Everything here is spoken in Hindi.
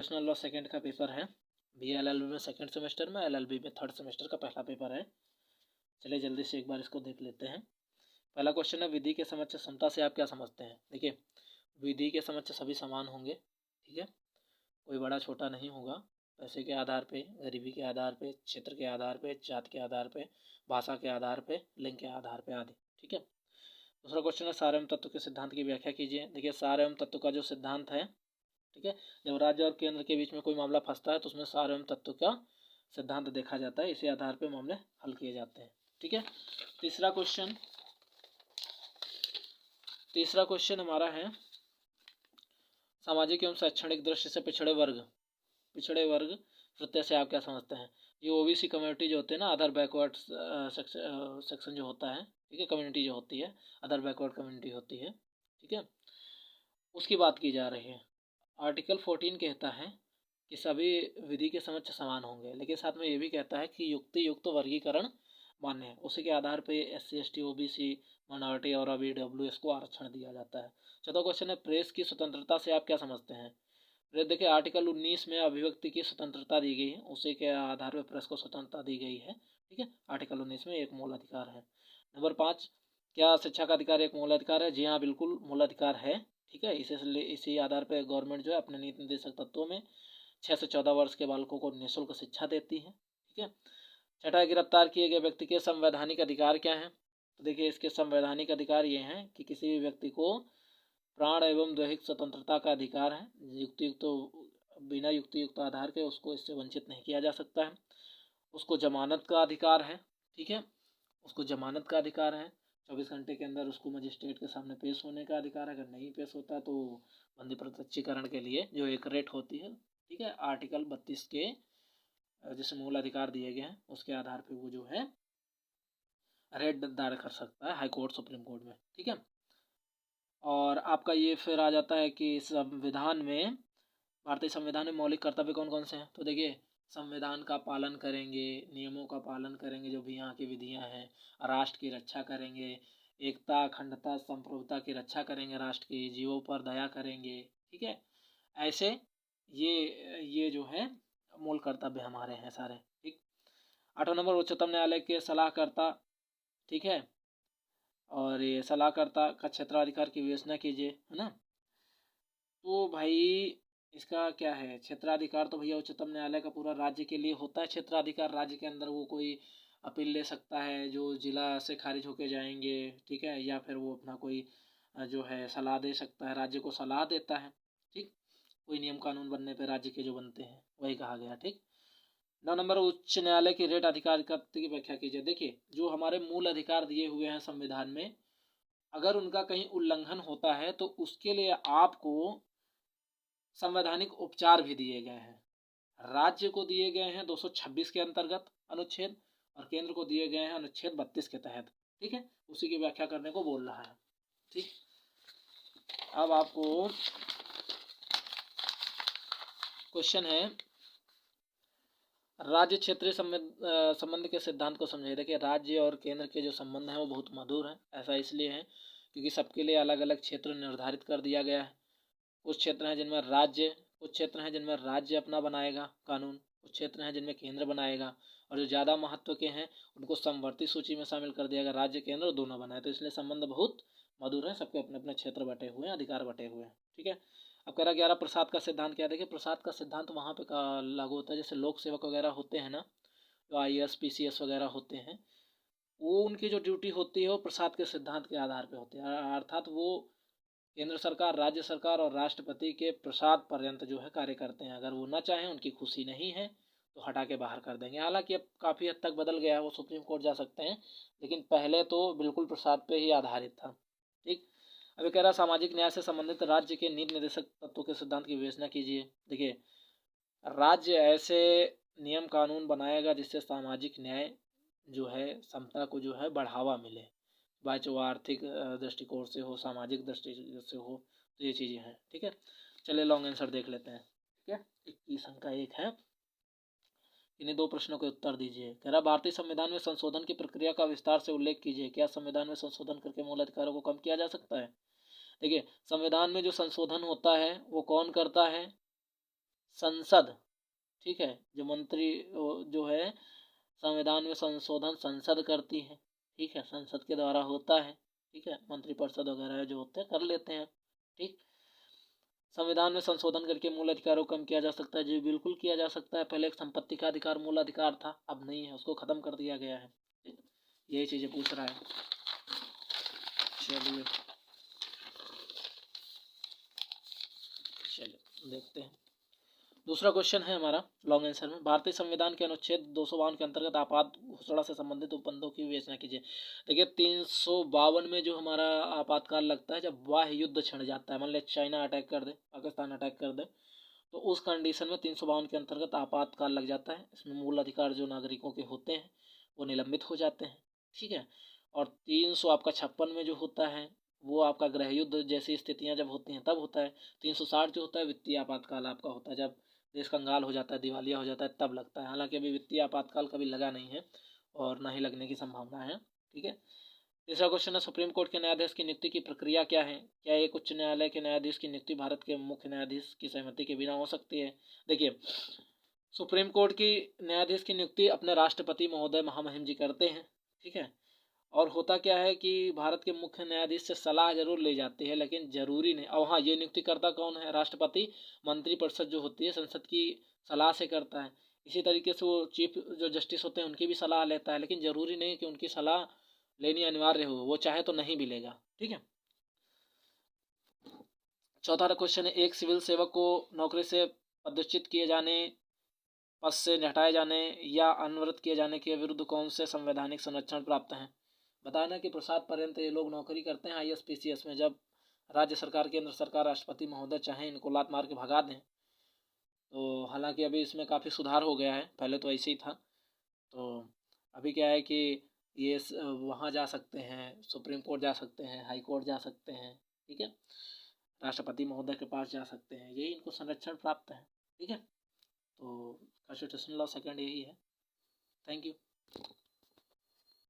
कॉन्स्टिट्यूशनल लॉ सेकंड का पेपर है। BA LLB में सेकंड सेमेस्टर में, LLB में थर्ड सेमेस्टर का पहला पेपर है। चलिए जल्दी से एक बार इसको देख लेते हैं। पहला क्वेश्चन है, विधि के समक्ष समता से आप क्या समझते हैं। देखिए, विधि के समक्ष सभी समान होंगे, ठीक है, कोई बड़ा छोटा नहीं होगा। पैसे के आधार पे, गरीबी के आधार पे, क्षेत्र के आधार पे, जात के आधार पे, भाषा के आधार पे, लिंग के आधार पे आदि, ठीक है। दूसरा क्वेश्चन है, सार एवं तत्व के सिद्धांत की व्याख्या कीजिए। देखिए, सार एवं तत्व का जो सिद्धांत है, ठीक है, जब राज्य और केंद्र के बीच में कोई मामला फंसता है तो उसमें सार एवं तत्व का सिद्धांत देखा जाता है, इसी आधार पे मामले हल किए जाते हैं, ठीक है। तीसरा क्वेश्चन हमारा है, सामाजिक एवं शैक्षणिक दृष्टि से पिछड़े वर्ग प्रत्यय से आप क्या समझते हैं। ये OBC कम्युनिटी जो होते हैं ना, अदर बैकवर्ड सेक्शन जो होता है, ठीक है, कम्युनिटी जो होती है, अदर बैकवर्ड कम्युनिटी होती है, ठीक है, उसकी बात की जा रही है। आर्टिकल 14 कहता है कि सभी विधि के समक्ष समान होंगे, लेकिन साथ में ये भी कहता है कि युक्त वर्गीकरण मान्य है। उसी के आधार पे SC ST OBC माइनॉरिटी और ABWS को आरक्षण दिया जाता है। चौथा क्वेश्चन है, प्रेस की स्वतंत्रता से आप क्या समझते हैं। प्रेस, देखिए, आर्टिकल 19 में अभिव्यक्ति की स्वतंत्रता दी गई है, उसी के आधार पर प्रेस को स्वतंत्रता दी गई है, ठीक है। आर्टिकल 19 में एक मूल अधिकार है। नंबर 5, क्या शिक्षा का अधिकार एक मूल अधिकार है। जी हाँ, बिल्कुल मूल अधिकार है, ठीक है। इसी आधार पर गवर्नमेंट जो है अपने नीति निर्देशक तत्वों में 6 से 14 वर्ष के बालकों को निःशुल्क शिक्षा देती है, ठीक है। छठा, गिरफ्तार किए गए व्यक्ति के संवैधानिक अधिकार क्या हैं। तो देखिए, इसके संवैधानिक अधिकार ये हैं कि किसी भी व्यक्ति को प्राण एवं दैहिक स्वतंत्रता का अधिकार है, बिना युक्त आधार के उसको इससे वंचित नहीं किया जा सकता है। उसको जमानत का अधिकार है, ठीक है, उसको जमानत का अधिकार है। 24 घंटे के अंदर उसको मजिस्ट्रेट के सामने पेश होने का अधिकार है। अगर नहीं पेश होता तो बंदी प्रत्यक्षीकरण के लिए जो एक रेट होती है, ठीक है, आर्टिकल 32 के जिसे मूल अधिकार दिए गए हैं उसके आधार पे वो जो है रेट दायर कर सकता है हाई कोर्ट, सुप्रीम कोर्ट में, ठीक है। और आपका ये फिर आ जाता है कि संविधान में, भारतीय संविधान में मौलिक कर्तव्य कौन कौन से हैं। तो देखिए, संविधान का पालन करेंगे, नियमों का पालन करेंगे, जो भी यहाँ की विधियाँ हैं, राष्ट्र की रक्षा करेंगे, एकता, अखंडता, संप्रभुता की रक्षा करेंगे, राष्ट्र की जीवों पर दया करेंगे, ठीक है। ऐसे ये जो है मूल कर्तव्य हमारे हैं सारे, ठीक। 8वां नंबर, उच्चतम न्यायालय के सलाहकर्ता, ठीक है, और ये सलाहकर्ता का क्षेत्राधिकार की विवेचना कीजिए, है ना। तो भाई इसका क्या है, क्षेत्राधिकार तो भैया उच्चतम न्यायालय का पूरा राज्य के लिए होता है। क्षेत्राधिकार राज्य के अंदर वो कोई अपील ले सकता है जो जिला से खारिज होके जाएंगे, ठीक है, या फिर वो अपना कोई जो है सलाह दे सकता है, राज्य को सलाह देता है, ठीक। कोई नियम कानून बनने पे राज्य के जो बनते हैं वही कहा गया, ठीक। 9 नंबर, उच्च न्यायालय की रेट अधिकार की व्याख्या कीजिए। देखिए, जो हमारे मूल अधिकार दिए हुए हैं संविधान में, अगर उनका कहीं उल्लंघन होता है तो उसके लिए आपको संवैधानिक उपचार भी दिए गए हैं। राज्य को दिए गए हैं 226 के अंतर्गत अनुच्छेद, और केंद्र को दिए गए हैं अनुच्छेद 32 के तहत, ठीक है। उसी की व्याख्या करने को बोल रहा है, ठीक। अब आपको क्वेश्चन है, राज्य क्षेत्रीय संबंध के सिद्धांत को समझिए। देखिए, राज्य और केंद्र के जो संबंध हैं वो बहुत मधुर हैं। ऐसा इसलिए है क्योंकि सबके लिए अलग अलग क्षेत्र निर्धारित कर दिया गया है। कुछ क्षेत्र हैं जिनमें राज्य अपना बनाएगा कानून, कुछ क्षेत्र हैं जिनमें केंद्र बनाएगा, और जो ज़्यादा महत्व के हैं उनको समवर्ती सूची में शामिल कर दिया गया, राज्य केंद्र दोनों बनाए। तो इसलिए संबंध बहुत मधुर है, सबके अपने अपने क्षेत्र बटे हुए हैं, अधिकार बटे हुए हैं, ठीक है। अब कह रहा 11, प्रसाद का सिद्धांत क्या है। देखिए, प्रसाद का सिद्धांत वहाँ पे लागू होता है जैसे लोक सेवक वगैरह होते हैं ना, जो IAS PCS वगैरह होते हैं, वो उनकी जो ड्यूटी होती है वो प्रसाद के सिद्धांत के आधार पर होती है, अर्थात वो केंद्र सरकार, राज्य सरकार और राष्ट्रपति के प्रसाद पर्यंत जो है कार्य करते हैं। अगर वो ना चाहें, उनकी खुशी नहीं है तो हटा के बाहर कर देंगे। हालांकि अब काफ़ी हद तक बदल गया है, वो सुप्रीम कोर्ट जा सकते हैं, लेकिन पहले तो बिल्कुल प्रसाद पे ही आधारित था, ठीक। अभी कह रहा, सामाजिक न्याय से संबंधित राज्य के नीति निर्देशक तत्वों के सिद्धांत की विवेचना कीजिए। देखिए, राज्य ऐसे नियम कानून बनाएगा जिससे सामाजिक न्याय जो है, समता को जो है बढ़ावा मिले, चाहे वो आर्थिक दृष्टिकोण से हो, सामाजिक दृष्टि से हो, तो ये चीज़ें हैं, ठीक है। चलिए लॉन्ग आंसर देख लेते हैं, ठीक है। 21 अंक का एक है, इन्हीं 2 प्रश्नों के उत्तर दीजिए। कह रहा, भारतीय संविधान में संशोधन की प्रक्रिया का विस्तार से उल्लेख कीजिए। क्या संविधान में संशोधन करके मूल अधिकारों को कम किया जा सकता है। देखिए, संविधान में जो संशोधन होता है वो कौन करता है, संसद, ठीक है, जो मंत्री जो है संविधान में संशोधन संसद करती है, ठीक है, संसद के द्वारा होता है, ठीक है, मंत्रिपरिषद वगैरह जो होते हैं कर लेते हैं, ठीक। संविधान में संशोधन करके मूल अधिकारों को कम किया जा सकता है, जी बिल्कुल किया जा सकता है। पहले एक संपत्ति का अधिकार मूल अधिकार था, अब नहीं है, उसको खत्म कर दिया गया है, यही चीजें पूछ रहा है। चलिए चलिए देखते हैं। दूसरा क्वेश्चन है हमारा लॉन्ग आंसर में, भारतीय संविधान के अनुच्छेद 252 के अंतर्गत आपात घोषणा से संबंधित उपबंधों की विवेचना कीजिए। देखिए 352 में जो हमारा आपातकाल लगता है जब बाह्य युद्ध छिड़ जाता है, मान लीजिए चाइना अटैक कर दे, पाकिस्तान अटैक कर दे, तो उस कंडीशन में 352 के अंतर्गत आपातकाल लग जाता है। इसमें मूल अधिकार जो नागरिकों के होते हैं वो निलंबित हो जाते हैं, ठीक है। और 300 आपका 56 में जो होता है वो आपका गृह युद्ध जैसी स्थितियां जब होती हैं तब होता है। 360 जो होता है वित्तीय आपातकाल आपका होता है, जब देश कंगाल हो जाता है, दिवालिया हो जाता है, तब लगता है। हालांकि अभी वित्तीय आपातकाल कभी लगा नहीं है और ना ही लगने की संभावना है, ठीक है। तीसरा क्वेश्चन है, सुप्रीम कोर्ट के न्यायाधीश की नियुक्ति की प्रक्रिया क्या है? क्या एक उच्च न्यायालय के न्यायाधीश की नियुक्ति भारत के मुख्य न्यायाधीश की सहमति के बिना हो सकती है? देखिए सुप्रीम कोर्ट की न्यायाधीश की नियुक्ति अपने राष्ट्रपति महोदय महामहिम जी करते हैं, ठीक है। और होता क्या है कि भारत के मुख्य न्यायाधीश से सलाह जरूर ली जाती है लेकिन जरूरी नहीं। और हाँ, ये नियुक्ति करता कौन है? राष्ट्रपति। मंत्रिपरिषद जो होती है संसद की सलाह से करता है। इसी तरीके से वो चीफ जो जस्टिस होते हैं उनकी भी सलाह लेता है, लेकिन जरूरी नहीं कि उनकी सलाह लेनी अनिवार्य हो, वो चाहे तो नहीं भी लेगा, ठीक है। चौथा क्वेश्चन है, एक सिविल सेवक को नौकरी से पदच्युत किए जाने, पद से हटाए जाने या अनवरत किए जाने के विरुद्ध कौन से संवैधानिक संरक्षण प्राप्त हैं? बताना कि प्रसाद पर्यंत ये लोग नौकरी करते हैं IAS PCS में, जब राज्य सरकार केंद्र सरकार राष्ट्रपति महोदय चाहे इनको लात मार के भगा दें। तो हालांकि अभी इसमें काफ़ी सुधार हो गया है, पहले तो ऐसे ही था। तो अभी क्या है कि ये वहाँ जा सकते हैं, सुप्रीम कोर्ट जा सकते हैं, हाई कोर्ट जा सकते हैं, ठीक है, राष्ट्रपति महोदय के पास जा सकते हैं, यही इनको संरक्षण प्राप्त है, ठीक है। तो कॉन्स्टिट्यूशनल लॉ सेकंड यही है। Thank you.